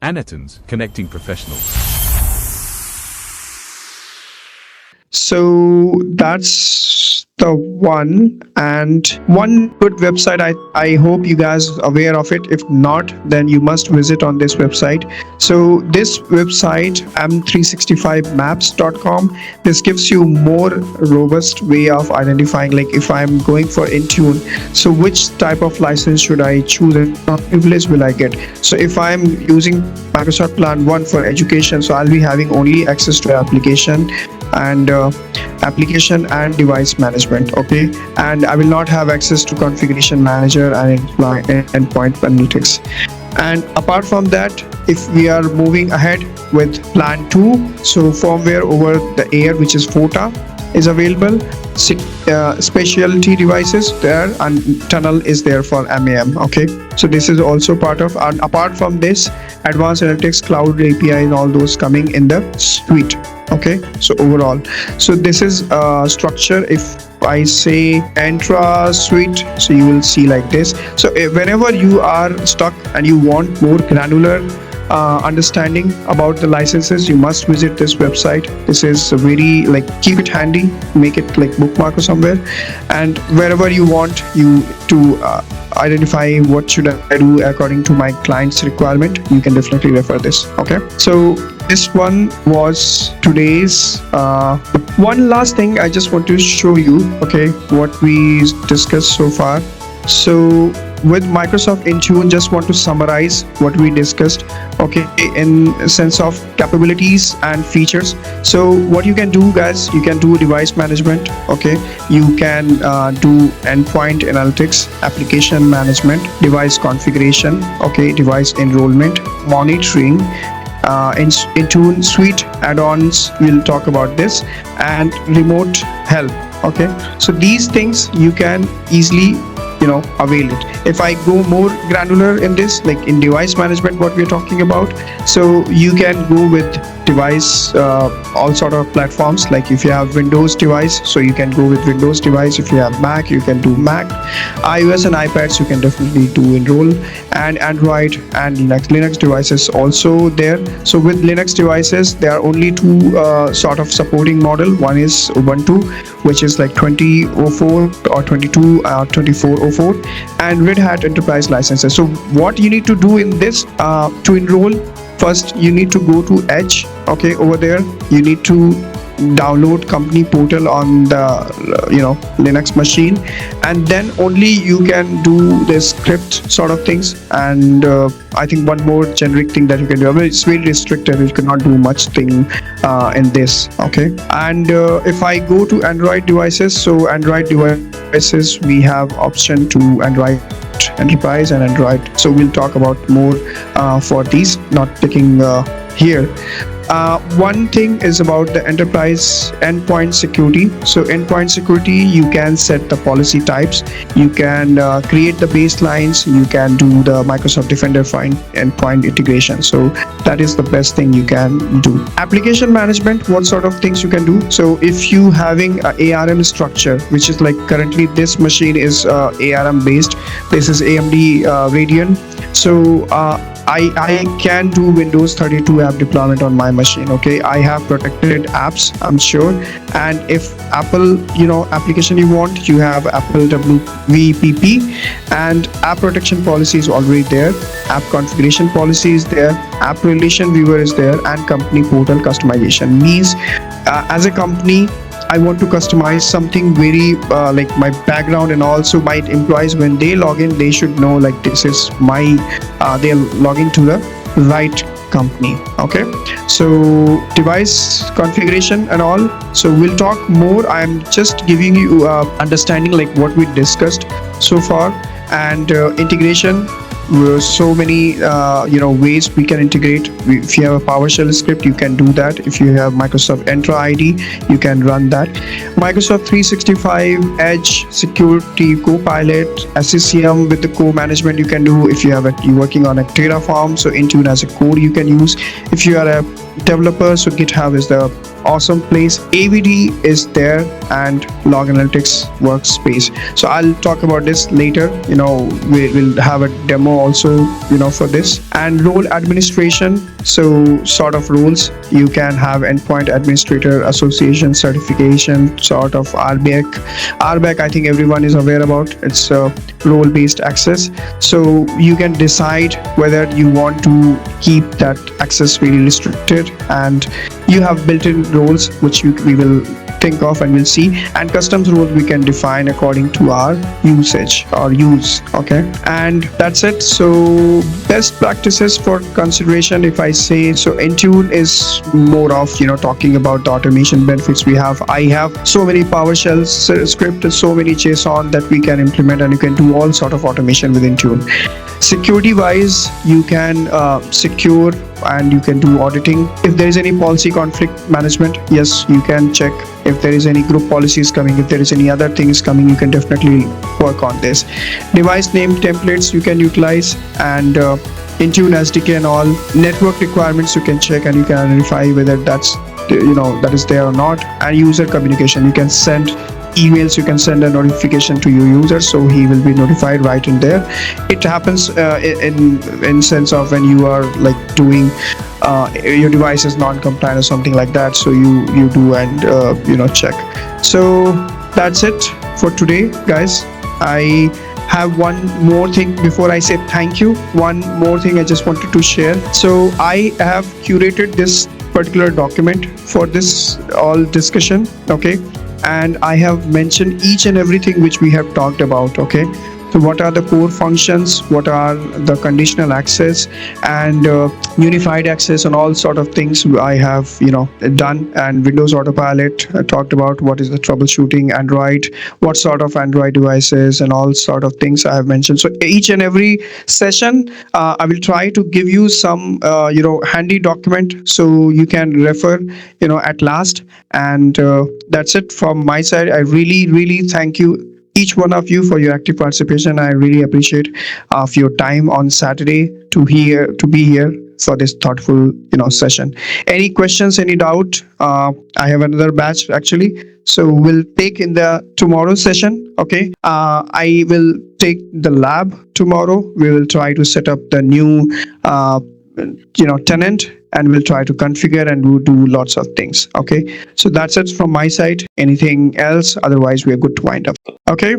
Anetons, connecting professionals. So that's the one, and one good website. I hope you guys are aware of it. If not, then you must visit on this website. So this website, m365maps.com, this gives you more robust way of identifying, like if I'm going for Intune, so which type of license should I choose and what privilege will I get. So if I'm using Microsoft Plan 1 for education, so I'll be having only access to application and device management, okay, and I will not have access to configuration manager and endpoint analytics. And apart from that, if we are moving ahead with plan 2, so firmware over the air, which is FOTA, is available. Specialty devices there, and tunnel is there for MAM, okay. So this is also part of, and apart from this, advanced analytics, cloud API, and all those coming in the suite, okay. So overall, so this is structure. If I say Entra suite, so you will see like this. So whenever you are stuck and you want more granular understanding about the licenses, you must visit this website. This is very, like, keep it handy, make it like bookmark or somewhere, and wherever you want you to identify what should I do according to my client's requirement, you can definitely refer this, okay. So this one was today's one last thing I just want to show you, okay, what we discussed so far. So with Microsoft Intune, just want to summarize what we discussed, okay, in sense of capabilities and features. So what you can do, guys, you can do device management, okay, you can do endpoint analytics, application management, device configuration, okay, device enrollment, monitoring, Intune suite add-ons, we'll talk about this, and remote help, okay. So these things you can easily avail it. If I go more granular in this, like in device management, what we're talking about, so you can go with device, all sort of platforms. Like if you have Windows device, so you can go with Windows device. If you have Mac, you can do Mac. iOS and iPads, you can definitely do Enroll, and Android and Linux devices also there. So with Linux devices, there are only two sort of supporting model. One is Ubuntu, which is like 2004 or 2404, and Red Hat Enterprise licenses. So what you need to do in this to enroll, first you need to go to Edge, okay. Over there you need to download company portal on the Linux machine, and then only you can do the script sort of things. And I think one more generic thing that you can do, I mean, it's very restricted, you cannot do much thing in this, okay. And if I go to Android devices, so Android devices, we have option to Android Enterprise and Android, so we'll talk about more for these, not taking here. One thing is about the enterprise endpoint security. So endpoint security, you can set the policy types, you can create the baselines, you can do the Microsoft Defender find endpoint integration. So that is the best thing you can do. Application management, what sort of things you can do? So if you having a ARM structure, which is like currently this machine is ARM based, this is AMD Radeon. So I can do Windows 32 app deployment on my machine, okay. I have protected apps, I'm sure. And if Apple application you want, you have Apple WVPP, and app protection policy is already there, app configuration policy is there, app relation viewer is there, and company portal customization means as a company I want to customize something very like my background, and also my employees, when they log in, they should know like this is my they're logging to the right company, okay. So device configuration and all, so we'll talk more. I'm just giving you understanding like what we discussed so far. And integration, so many ways we can integrate. If you have a PowerShell script, you can do that. If you have Microsoft Entra ID, you can run that. Microsoft 365 Edge Security Copilot, SCCM with the co-management you can do. If you have you working on a Terraform, so Intune as a code you can use. If you are a developer, so GitHub is the awesome place. AVD is there, and Log Analytics workspace. So I'll talk about this later. We'll have a demo also, for this. And role administration, so sort of roles you can have: endpoint administrator, association, certification, sort of RBAC. RBAC, I think everyone is aware about. It's role based access. So you can decide whether you want to keep that access very restricted, and you have built-in roles which we will think of and we'll see. And customs rules we can define according to our usage or use. Okay, and that's it. So best practices for consideration, if I say so, Intune is more of talking about the automation benefits we have. I have so many PowerShell script, so many JSON that we can implement, and you can do all sort of automation with Intune. Security wise, you can secure and you can do auditing. If there is any policy conflict management, yes, you can check. If there is any group policies coming, if there is any other things coming, you can definitely work on this. Device name templates you can utilize, and Intune SDK and all. Network requirements you can check, and you can verify whether that is there or not. And user communication, you can send emails, you can send a notification to your user, so he will be notified right in there. It happens in sense of when you are like doing your device is non-compliant or something like that, so you do and check. So that's it for today, guys. I have one more thing before I say thank you. One more thing I just wanted to share. So I have curated this particular document for this all discussion, okay, and I have mentioned each and everything which we have talked about. Okay, so what are the core functions, what are the conditional access and unified access, and all sort of things I have done. And Windows Autopilot, I talked about what is the troubleshooting, Android, what sort of Android devices, and all sort of things I have mentioned. So each and every session I will try to give you some handy document so you can refer at last. And that's it from my side. I really thank you, each one of you, for your active participation. I really appreciate of your time on Saturday to be here for this thoughtful session. Any questions, any doubt? I have another batch actually, so we'll take in the tomorrow session. Okay, I will take the lab tomorrow. We will try to set up the new tenant, and we'll try to configure and we'll do lots of things. Okay, so that's it from my side. Anything else? Otherwise, we are good to wind up. Okay.